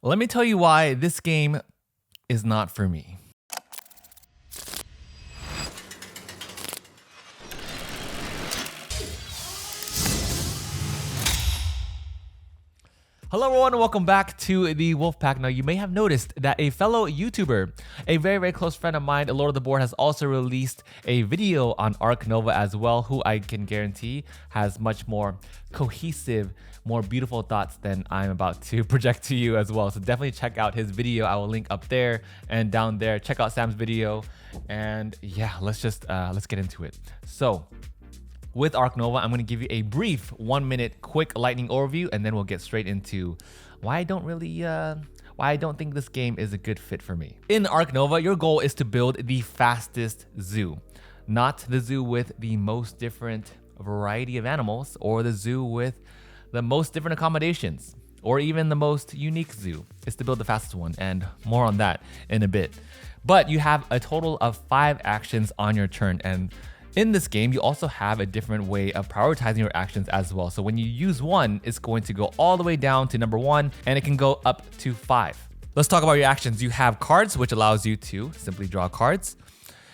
Let me tell you why this game is not for me. Hello everyone and welcome back to the Wolfpack. Now you may have noticed that a fellow YouTuber, a very close friend of mine, Lord of the Board, has also released a video on Ark Nova as well, who I can guarantee has much more cohesive, more beautiful thoughts than I'm about to project to you as well. So definitely check out his video. I will link up there and down there. Check out Sam's video. And yeah, let's get into it. So with Ark Nova, I'm going to give you a brief 1-minute quick lightning overview, and then we'll get straight into why I don't think this game is a good fit for me. In Ark Nova, your goal is to build the fastest zoo, not the zoo with the most different variety of animals or the zoo with the most different accommodations or even the most unique zoo. It's to build the fastest one, and more on that in a bit. But you have a total of 5 actions on your turn, and in this game, you also have a different way of prioritizing your actions as well. So when you use one, it's going to go all the way down to number 1, and it can go up to 5. Let's talk about your actions. You have cards, which allows you to simply draw cards.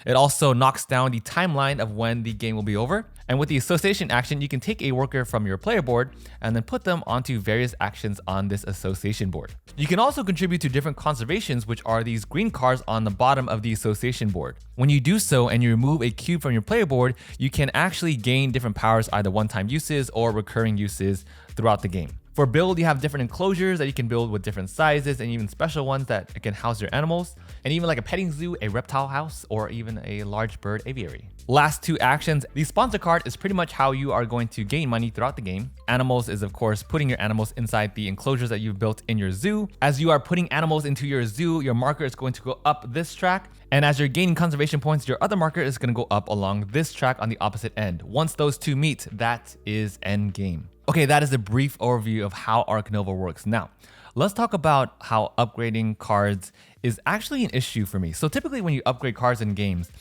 It also knocks down the timeline of when the game will be over. And with the association action, you can take a worker from your player board and then put them onto various actions on this association board. You can also contribute to different conservations, which are these green cards on the bottom of the association board. When you do so and you remove a cube from your player board, you can actually gain different powers, either one-time uses or recurring uses throughout the game. For build, you have different enclosures that you can build with different sizes and even special ones that can house your animals, and even like a petting zoo, a reptile house, or even a large bird aviary. Last 2 actions. The sponsor card is pretty much how you are going to gain money throughout the game. Animals is of course putting your animals inside the enclosures that you've built in your zoo. As you are putting animals into your zoo, your marker is going to go up this track. And as you're gaining conservation points, your other marker is going to go up along this track on the opposite end. Once those 2 meet, that is end game. Okay, that is a brief overview of how Ark Nova works. Now, let's talk about how upgrading cards is actually an issue for me. So typically when you upgrade cards in games,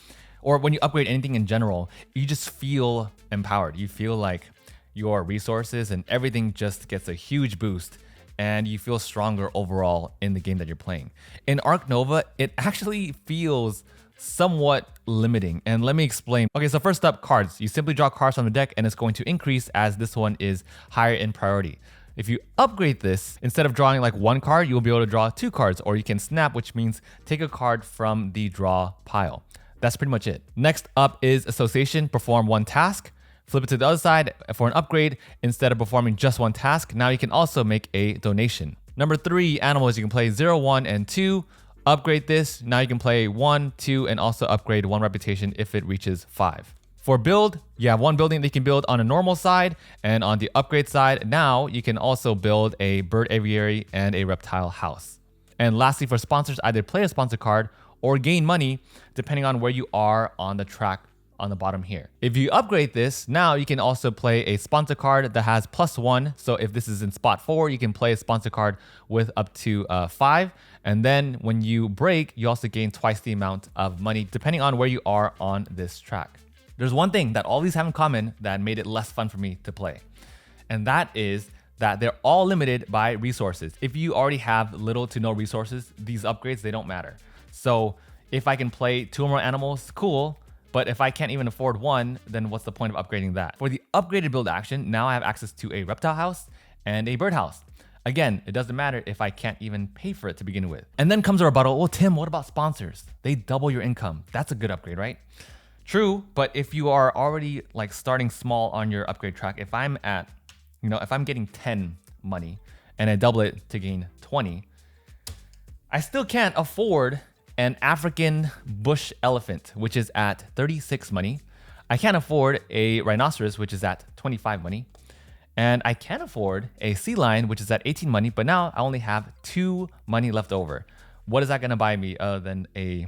or when you upgrade anything in general, you just feel empowered. You feel like your resources and everything just gets a huge boost, and you feel stronger overall in the game that you're playing. In Ark Nova, it actually feels somewhat limiting, and let me explain. Okay, so first up, cards. You simply draw cards from the deck and it's going to increase as this one is higher in priority. If you upgrade this, instead of drawing like 1 card, you'll be able to draw 2 cards, or you can snap, which means take a card from the draw pile. That's pretty much it. Next up is association. Perform 1 task. Flip it to the other side for an upgrade. Instead of performing just 1 task, now you can also make a donation. Number 3, animals. You can play 0, 1, and 2. Upgrade this. Now you can play 1, 2, and also upgrade 1 reputation if it reaches 5. For build, you have 1 building that you can build on a normal side, and on the upgrade side, now you can also build a bird aviary and a reptile house. And lastly, for sponsors, either play a sponsor card or gain money depending on where you are on the track on the bottom here. If you upgrade this, now you can also play a sponsor card that has +1. So if this is in spot 4, you can play a sponsor card with up to 5. And then when you break, you also gain twice the amount of money depending on where you are on this track. There's one thing that all these have in common that made it less fun for me to play. And that is that they're all limited by resources. If you already have little to no resources, these upgrades, they don't matter. So if I can play 2 or more animals, cool. But if I can't even afford 1, then what's the point of upgrading that? For the upgraded build action, now I have access to a reptile house and a bird house. Again, it doesn't matter if I can't even pay for it to begin with. And then comes a rebuttal. Well, Tim, what about sponsors? They double your income. That's a good upgrade, right? True, but if you are already like starting small on your upgrade track, if I'm at, if I'm getting 10 money and I double it to gain 20, I still can't afford an African bush elephant, which is at 36 money. I can't afford a rhinoceros, which is at 25 money. And I can afford a sea lion, which is at 18 money, but now I only have 2 money left over. What is that gonna buy me other than a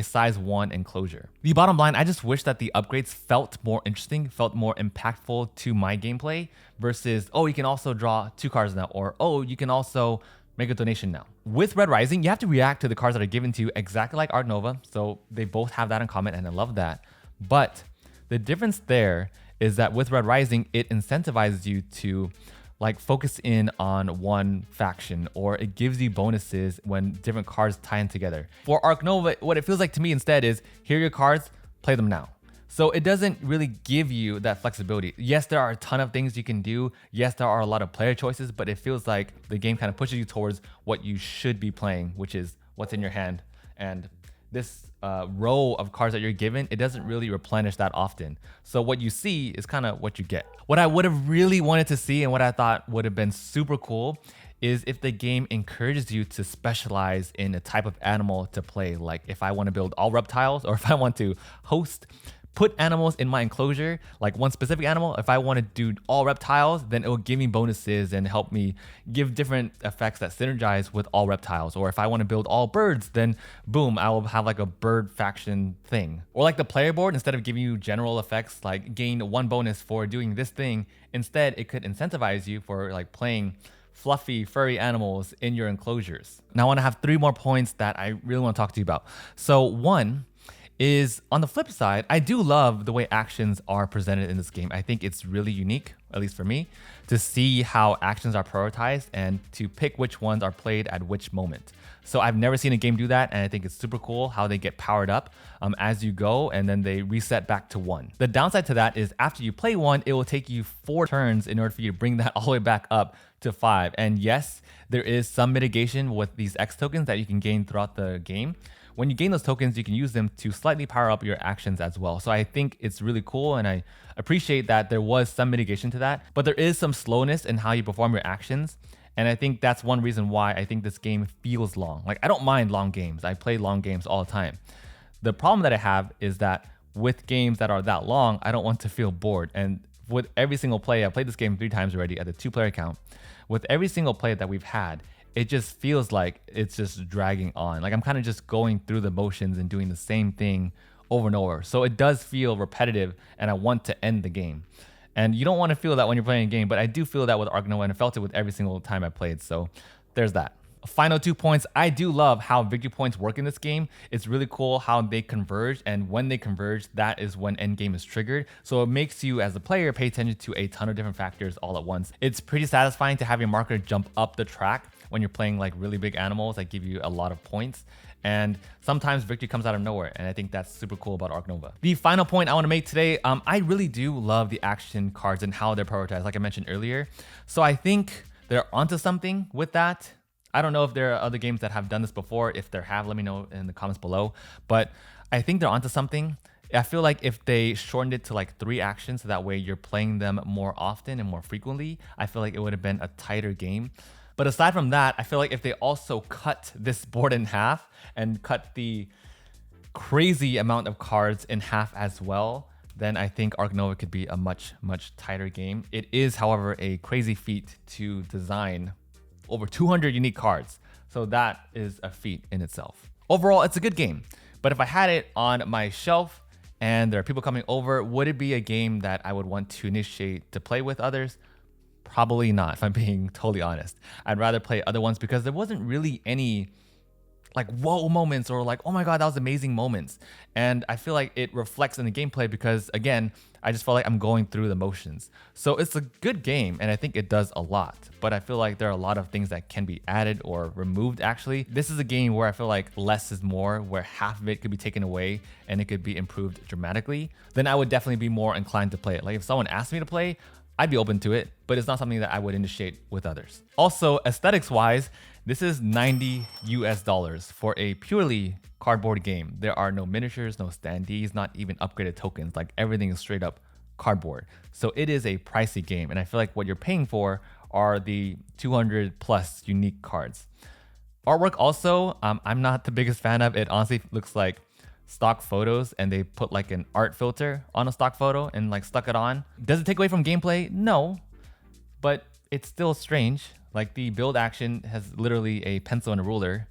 size 1 enclosure? The bottom line, I just wish that the upgrades felt more interesting, felt more impactful to my gameplay versus, oh, you can also draw 2 cards now, or oh, you can also make a donation now. With Red Rising, you have to react to the cards that are given to you exactly like Ark Nova, so they both have that in common, and I love that. But the difference there is that with Red Rising, it incentivizes you to like focus in on one faction, or it gives you bonuses when different cards tie in together. For Ark Nova, what it feels like to me instead is, here are your cards, play them now. So it doesn't really give you that flexibility. Yes, there are a ton of things you can do. Yes, there are a lot of player choices, but it feels like the game kind of pushes you towards what you should be playing, which is what's in your hand. And this row of cards that you're given, it doesn't really replenish that often. So what you see is kind of what you get. What I would have really wanted to see, and what I thought would have been super cool, is if the game encourages you to specialize in a type of animal to play. Like if I want to build all reptiles, or if I want to put animals in my enclosure, like one specific animal. If I want to do all reptiles, then it will give me bonuses and help me give different effects that synergize with all reptiles. Or if I want to build all birds, then boom, I will have like a bird faction thing. Or like the player board, instead of giving you general effects like gain 1 bonus for doing this thing, instead it could incentivize you for like playing fluffy, furry animals in your enclosures. Now I want to have 3 more points that I really want to talk to you about. So one is, on the flip side, I do love the way actions are presented in this game. I think it's really unique, at least for me, to see how actions are prioritized and to pick which ones are played at which moment. So I've never seen a game do that, and I think it's super cool how they get powered up as you go, and then they reset back to 1. The downside to that is after you play 1, it will take you 4 turns in order for you to bring that all the way back up to 5. And yes, there is some mitigation with these X tokens that you can gain throughout the game. When you gain those tokens, you can use them to slightly power up your actions as well. So I think it's really cool, and I appreciate that there was some mitigation to that, but there is some slowness in how you perform your actions. And I think that's one reason why I think this game feels long. Like, I don't mind long games. I play long games all the time. The problem that I have is that with games that are that long, I don't want to feel bored. And with every single play, I've played this game 3 times already at the 2-player count. With every single play that we've had, it just feels like it's just dragging on. Like I'm kind of just going through the motions and doing the same thing over and over. So it does feel repetitive, and I want to end the game. And you don't want to feel that when you're playing a game, but I do feel that with Ark Nova, and I felt it with every single time I played. So there's that. Final 2 points. I do love how victory points work in this game. It's really cool how they converge, and when they converge, that is when endgame is triggered. So it makes you as a player pay attention to a ton of different factors all at once. It's pretty satisfying to have your marker jump up the track when you're playing like really big animals that give you a lot of points. And sometimes victory comes out of nowhere, and I think that's super cool about Ark Nova. The final point I want to make today, I really do love the action cards and how they're prioritized, like I mentioned earlier. So I think they're onto something with that. I don't know if there are other games that have done this before. If there have, let me know in the comments below. But I think they're onto something. I feel like if they shortened it to like 3 actions, so that way you're playing them more often and more frequently, I feel like it would have been a tighter game. But aside from that, I feel like if they also cut this board in half and cut the crazy amount of cards in half as well, then I think Ark Nova could be a much, much tighter game. It is, however, a crazy feat to design over 200 unique cards. So that is a feat in itself. Overall, it's a good game. But if I had it on my shelf and there are people coming over, would it be a game that I would want to initiate to play with others? Probably not, if I'm being totally honest. I'd rather play other ones because there wasn't really any like whoa moments or like, oh my God, that was amazing moments. And I feel like it reflects in the gameplay because, again, I just felt like I'm going through the motions. So it's a good game, and I think it does a lot. But I feel like there are a lot of things that can be added or removed, actually. This is a game where I feel like less is more, where half of it could be taken away and it could be improved dramatically. Then I would definitely be more inclined to play it. Like if someone asked me to play, I'd be open to it, but it's not something that I would initiate with others. Also, aesthetics-wise, this is $90 US for a purely cardboard game. There are no miniatures, no standees, not even upgraded tokens. Like everything is straight up cardboard. So it is a pricey game, and I feel like what you're paying for are the 200 plus unique cards. Artwork also, I'm not the biggest fan of. It honestly looks like stock photos, and they put like an art filter on a stock photo and like stuck it on. Does it take away from gameplay? No, but it's still strange. Like the build action has literally a pencil and a ruler.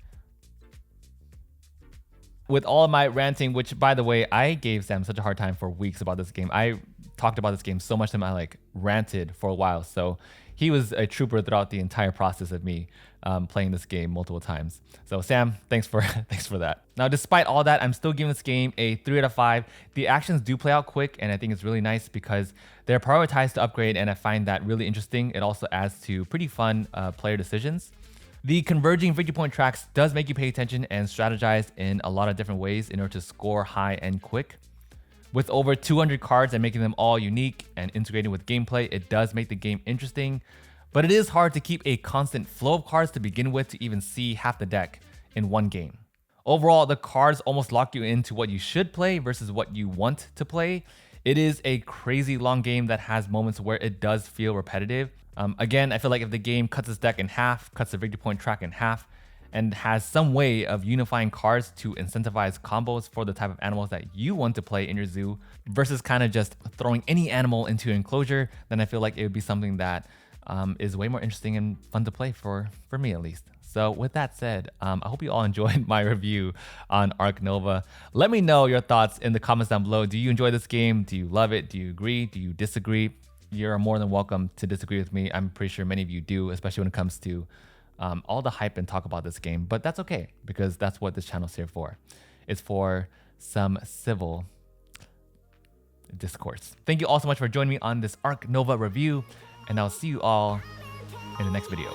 With all of my ranting, which by the way, I gave Sam such a hard time for weeks about this game. I talked about this game so much that I like ranted for a while. So he was a trooper throughout the entire process of me playing this game multiple times. So Sam, thanks for thanks for that. Now, despite all that, I'm still giving this game a 3 out of 5. The actions do play out quick, and I think it's really nice because they're prioritized to upgrade, and I find that really interesting. It also adds to pretty fun player decisions. The converging victory point tracks does make you pay attention and strategize in a lot of different ways in order to score high and quick. With over 200 cards and making them all unique and integrated with gameplay, it does make the game interesting, but it is hard to keep a constant flow of cards to begin with to even see half the deck in one game. Overall, the cards almost lock you into what you should play versus what you want to play. It is a crazy long game that has moments where it does feel repetitive. Again, I feel like if the game cuts its deck in half, cuts the victory point track in half, and has some way of unifying cards to incentivize combos for the type of animals that you want to play in your zoo versus kind of just throwing any animal into an enclosure, then I feel like it would be something that is way more interesting and fun to play for me at least. So with that said, I hope you all enjoyed my review on Ark Nova. Let me know your thoughts in the comments down below. Do you enjoy this game? Do you love it? Do you agree? Do you disagree? You're more than welcome to disagree with me. I'm pretty sure many of you do, especially when it comes to all the hype and talk about this game, but that's okay because that's what this channel is here for. It's for some civil discourse. Thank you all so much for joining me on this Ark Nova review, and I'll see you all in the next video.